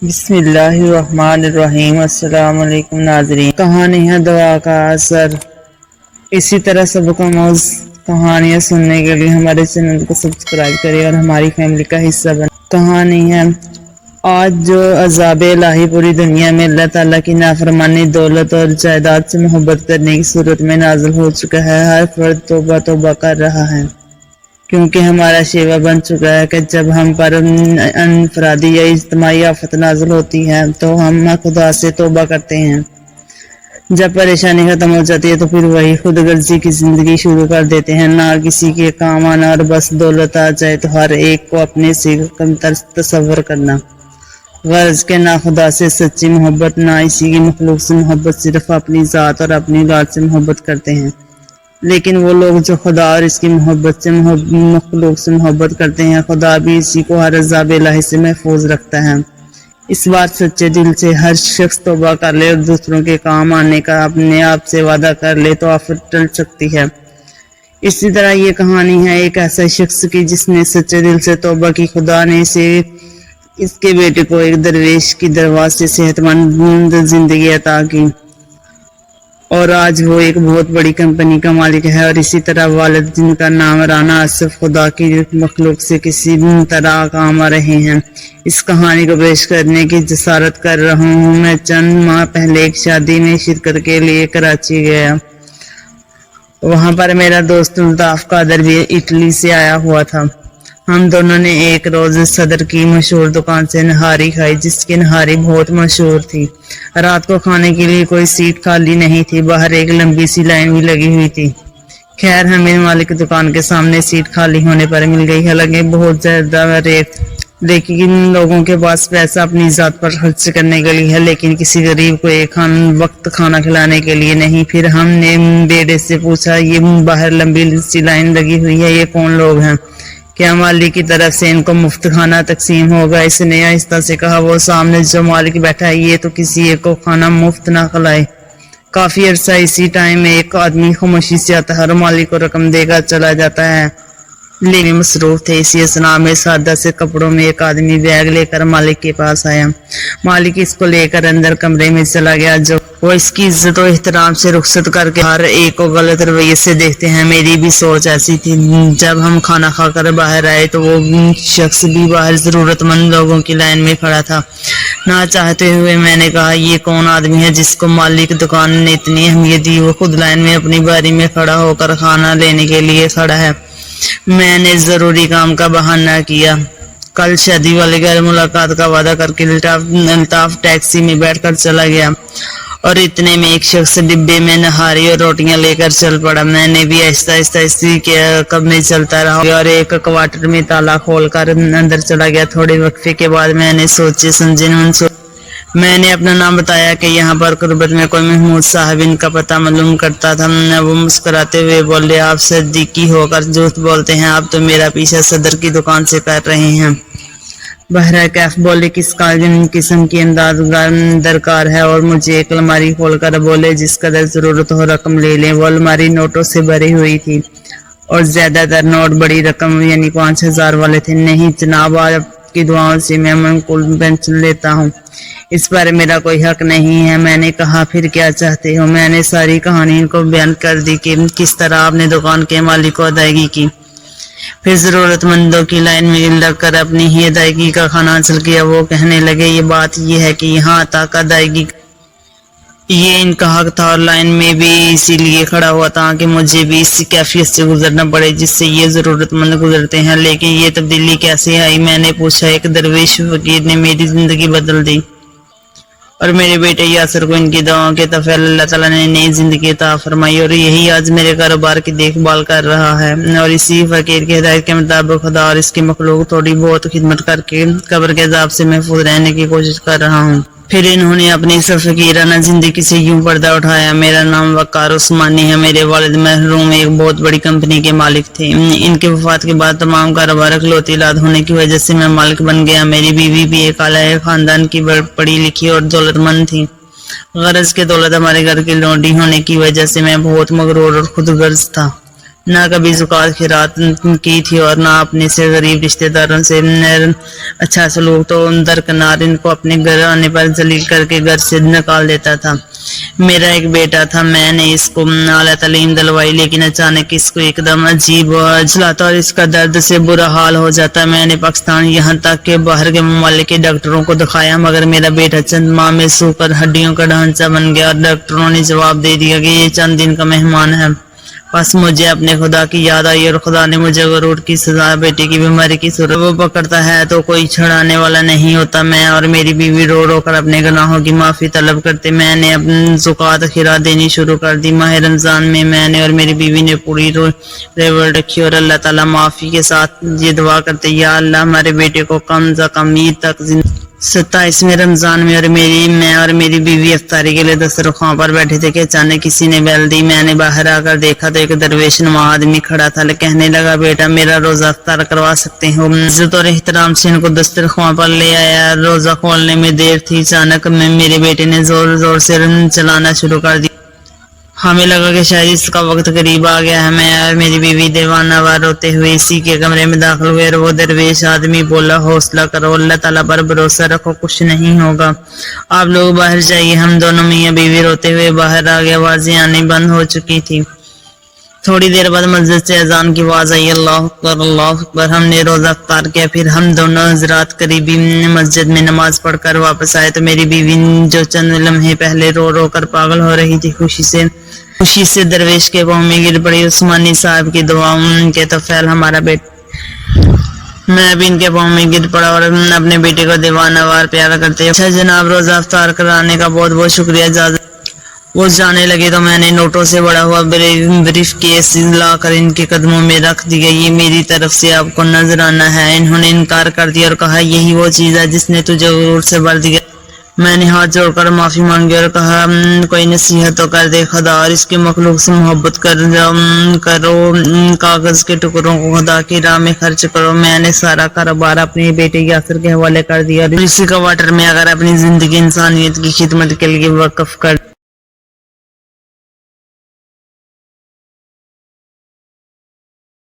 بسم اللہ الرحمن الرحیم۔ السلام علیکم ناظرین۔ کہانی ہے دعا کا اثر۔ اسی طرح سبق آموز کہانیاں سننے کے لیے ہمارے چینل کو سبسکرائب کریں اور ہماری فیملی کا حصہ بنیں۔ کہانی ہے، آج جو عذاب الہی پوری دنیا میں اللہ تعالیٰ کی نافرمانی، دولت اور جائیداد سے محبت کرنے کی صورت میں نازل ہو چکا ہے، ہر فرد توبہ توبہ کر رہا ہے، کیونکہ ہمارا شیوا بن چکا ہے کہ جب ہم پر انفرادی یا اجتماعی آفت نازل ہوتی ہے تو ہم خدا سے توبہ کرتے ہیں۔ جب پریشانی ختم ہو جاتی ہے تو پھر وہی خود غرضی کی زندگی شروع کر دیتے ہیں، نہ کسی کے کام آنا، اور بس دولت آ جائے تو ہر ایک کو اپنے سے کمتر تصور کرنا۔ غرض کہ نہ خدا سے سچی محبت، نہ اسی کی مخلوق سے محبت، صرف اپنی ذات اور اپنی اولاد سے محبت کرتے ہیں۔ لیکن وہ لوگ جو خدا اور اس کی محبت سے مخلوق سے محبت کرتے ہیں، خدا بھی اسی کو ہر عذاب الہی سے محفوظ رکھتا ہے۔ اس بار سچے دل سے ہر شخص توبہ کر لے اور دوسروں کے کام آنے کا اپنے آپ سے وعدہ کر لے تو آفت ٹل سکتی ہے۔ اسی طرح یہ کہانی ہے ایک ایسا شخص کی جس نے سچے دل سے توبہ کی۔ خدا نے اس کے بیٹے کو ایک درویش کی درواز سے صحت مند زندگی عطا کی، اور آج وہ ایک بہت بڑی کمپنی کا مالک ہے۔ اور اسی طرح والد جن کا نام رانا اسف خدا کی مخلوق سے کسی طرح کام آ رہے ہیں۔ اس کہانی کو پیش کرنے کی جسارت کر رہا ہوں۔ میں چند ماہ پہلے ایک شادی میں شرکت کے لیے کراچی گیا۔ وہاں پر میرا دوست الطاف قادر بھی اٹلی سے آیا ہوا تھا۔ ہم دونوں نے ایک روز صدر کی مشہور دکان سے نہاری کھائی، جس کی نہاری بہت مشہور تھی۔ رات کو کھانے کے لیے کوئی سیٹ خالی نہیں تھی، باہر ایک لمبی سی لائن بھی لگی ہوئی تھی۔ خیر ہمیں مالک دکان کے سامنے سیٹ خالی ہونے پر مل گئی، حالانکہ بہت زیادہ ریٹ تھی۔ لیکن لوگوں کے پاس پیسہ اپنی ذات پر خرچ کرنے کے لیے ہے، لیکن کسی غریب کو ایک وقت کھانا کھلانے کے لیے نہیں۔ پھر ہم نے بیٹے سے پوچھا، یہ باہر لمبی سی لائن لگی ہوئی ہے، یہ کون لوگ ہیں؟ کیا مالک کی طرف سے ان کو مفت کھانا تقسیم ہوگا؟ اس نے آہستہ سے کہا، وہ سامنے جو مالک بیٹھا ہے یہ تو کسی ایک کو کھانا مفت نہ کھلائے۔ کافی عرصہ اسی ٹائم میں ایک آدمی خاموشی سے آتا ہے اور مالک کو رقم دے کر چلا جاتا ہے، لینے مصروف تھے۔ اسی اثنا میں سادہ سے کپڑوں میں ایک آدمی بیگ لے کر مالک کے پاس آیا۔ مالک اس کو لے کر اندر کمرے میں چلا گیا، جو وہ اس کی عزت و احترام سے رخصت کر کے ہر ایک کو غلط رویے سے دیکھتے ہیں۔ میری بھی سوچ ایسی تھی۔ جب ہم کھانا کھا کر باہر آئے تو وہ شخص بھی باہر ضرورت مند لوگوں کی لائن میں کھڑا تھا۔ نہ چاہتے ہوئے میں نے کہا، یہ کون آدمی ہے جس کو مالک دکان نے اتنی اہمیت دی؟ وہ خود لائن میں اپنی باری میں کھڑا ہو کر کھانا لینے کے لیے کھڑا ہے۔ میں نے ضروری کام کا بہانہ کیا، کل شادی والے گھر ملاقات کا وعدہ کر کے الطاف ٹیکسی میں بیٹھ کر چلا گیا، اور اتنے میں ایک شخص ڈبے میں نہاری اور روٹیاں لے کر چل پڑا۔ میں نے بھی آہستہ آہستہ اسی کے قدم میں چلتا رہا اور ایک کوارٹر میں تالا کھول کر اندر چلا گیا۔ تھوڑے وقفے کے بعد میں نے سوچے سمجھے میں نے اپنا نام بتایا کہ یہاں پر قربت میں کوئی محمود صاحب ان کا پتہ معلوم کرتا تھا۔ وہ مسکراتے ہوئے بولے، آپ صدیقی ہو کر جھوٹ بولتے ہیں، آپ تو میرا پیچھا صدر کی دکان سے کر رہے ہیں۔ بہرکیف بولے، کس قسم کی امداد درکار ہے؟ اور مجھے ایک الماری کھول کر بولے، جس قدر ضرورت ہو رقم لے لیں۔ وہ الماری نوٹوں سے بھری ہوئی تھی اور زیادہ تر نوٹ بڑی رقم یعنی 5000 والے تھے۔ نہیں جناب، آپ کی دعاؤں سے میں منقول پینشن لیتا ہوں، اس پر میرا کوئی حق نہیں ہے۔ میں نے کہا، پھر کیا چاہتے ہو؟ میں نے ساری کہانی کو بیان کر دی کہ کس طرح آپ نے دکان کے مالک کو ادائیگی کی، پھر ضرورت مندوں کی لائن میں لگ کر اپنی ہی ادائیگی کا کھانا حاصل کیا۔ وہ کہنے لگے، یہ بات یہ ہے کہ یہاں تک ادائیگی یہ ان کا حق تھا، اور لائن میں بھی اسی لیے کھڑا ہوا تھا کہ مجھے بھی اسی کیفیت سے گزرنا پڑے جس سے یہ ضرورت مند گزرتے ہیں۔ لیکن یہ تبدیلی کیسے آئی؟ میں نے پوچھا۔ ایک درویش فقیر نے میری زندگی بدل دی، اور میرے بیٹے یاسر کو ان کی دعاؤں کے طفیل اللہ تعالیٰ نے نئی زندگی عطا فرمائی، اور یہی آج میرے کاروبار کی دیکھ بھال کر رہا ہے۔ اور اسی فقیر کی ہدایت کے مطابق خدا اور اس کی مخلوق تھوڑی بہت خدمت کر کے قبر کے عذاب سے محفوظ رہنے کی کوشش کر رہا ہوں۔ پھر انہوں نے اپنی اس فقیرانہ زندگی سے یوں پردہ اٹھایا۔ میرا نام وقار عثمانی ہے، میرے والد مرحوم ایک بہت بڑی کمپنی کے مالک تھے۔ ان کے وفات کے بعد تمام کاروبار اکلوتی اولاد ہونے کی وجہ سے میں مالک بن گیا۔ میری بیوی بھی ایک اعلیٰ خاندان کی پڑھی لکھی اور دولت مند تھی۔ غرض کے دولت ہمارے گھر کی لونڈی ہونے کی وجہ سے میں بہت مغرور اور خود غرض تھا۔ نہ کبھی زکات خیرات کی تھی اور نہ اپنے سے غریب رشتہ داروں سے اچھا سلوک، تو درکنار ان کو اپنے گھر آنے پر ذلیل کر کے گھر سے نکال دیتا تھا۔ میرا ایک بیٹا تھا، میں نے اس کو اعلیٰ تعلیم دلوائی، لیکن اچانک اس کو ایک دم عجیب چلاتا اور اس کا درد سے برا حال ہو جاتا۔ میں نے پاکستان یہاں تک کہ باہر کے ممالک کے ڈاکٹروں کو دکھایا، مگر میرا بیٹا چند ماہ میں سوکھر ہڈیوں کا ڈھانچہ بن گیا اور ڈاکٹروں نے جواب دے دیا کہ یہ چند دن کا مہمان ہے۔ بس مجھے اپنے خدا کی یاد آئی اور خدا نے مجھے غرور کی سزا، بیٹے کی بیماری کی صورت وہ پکڑتا ہے تو کوئی چھڑانے والا نہیں ہوتا۔ میں اور میری بیوی رو رو کر اپنے گناہوں کی معافی طلب کرتے، میں نے اپنی زکات خیرات دینی شروع کر دی۔ ماہ رمضان میں نے اور میری بیوی نے پوری ریوڑ رکھی اور اللہ تعالیٰ معافی کے ساتھ یہ دعا کرتے، یا اللہ ہمارے بیٹے کو کم از کم عید تک 27ویں رمضان میں اور میری بیوی افطاری کے لیے دسترخوان پر بیٹھے تھے کہ اچانک کسی نے بیل دی۔ میں نے باہر آ کر دیکھا تو ایک درویش نما آدمی کھڑا تھا، کہنے لگا بیٹا میرا روزہ افطار کروا سکتے ہو۔ عزت اور احترام سے ان کو دسترخوان پر لے آیا۔ روزہ کھولنے میں دیر تھی، اچانک میرے بیٹے نے زور زور سے چلانا شروع کر دیا۔ ہمیں لگا کہ شاید اس کا وقت قریب آ گیا ہے۔ میں اور میری بیوی دیوانہ وار روتے ہوئے اسی کے کمرے میں داخل ہوئے اور وہ درویش آدمی بولا، حوصلہ کرو، اللہ تعالیٰ پر بھروسہ رکھو، کچھ نہیں ہوگا، آپ لوگ باہر جائیے۔ ہم دونوں میاں بیوی روتے ہوئے باہر آ گئے۔ آوازیں آنی بند ہو چکی تھی۔ تھوڑی دیر بعد مسجد سے اذان کی آواز آئی، اللہ اکبر اللہ اکبر۔ ہم نے روزہ افطار کیا، پھر ہم دونوں حضرات قریبی مسجد میں نماز پڑھ کر واپس آئے تو میری بیوی جو چند لمحے پہلے رو رو کر پاگل ہو رہی تھی، خوشی سے درویش کے پاؤں میں گر پڑی۔ عثمانی صاحب کی دعاؤں کے توفیل ہمارا بیٹا، میں بھی ان کے پاؤں میں گر پڑا اور اپنے بیٹے کو دیوانہ وار پیار کرتے، اچھا جناب روزہ افطار کرانے کا بہت بہت شکریہ، اجازت۔ وہ جانے لگے تو میں نے نوٹوں سے بڑا ہوا بریف کیس لا کر ان کے قدموں میں رکھ دیا، یہ میری طرف سے آپ کو نذرانہ ہے۔ انہوں نے انکار کر دیا اور کہا، یہی وہ چیز ہے جس نے تجھے غرور سے بھر دیا۔ میں نے ہاتھ جوڑ کر معافی مانگی اور کہا، کوئی نصیحت تو کر دے خدا، اور اس کے مخلوق سے محبت کرو، کاغذ کے ٹکڑوں کو خدا کی راہ میں خرچ کرو۔ میں نے سارا کاروبار اپنے بیٹے یاسر کے حوالے کر دیا اور اسی کوارٹر میں اگر اپنی زندگی انسانیت کی خدمت کے لیے وقف کر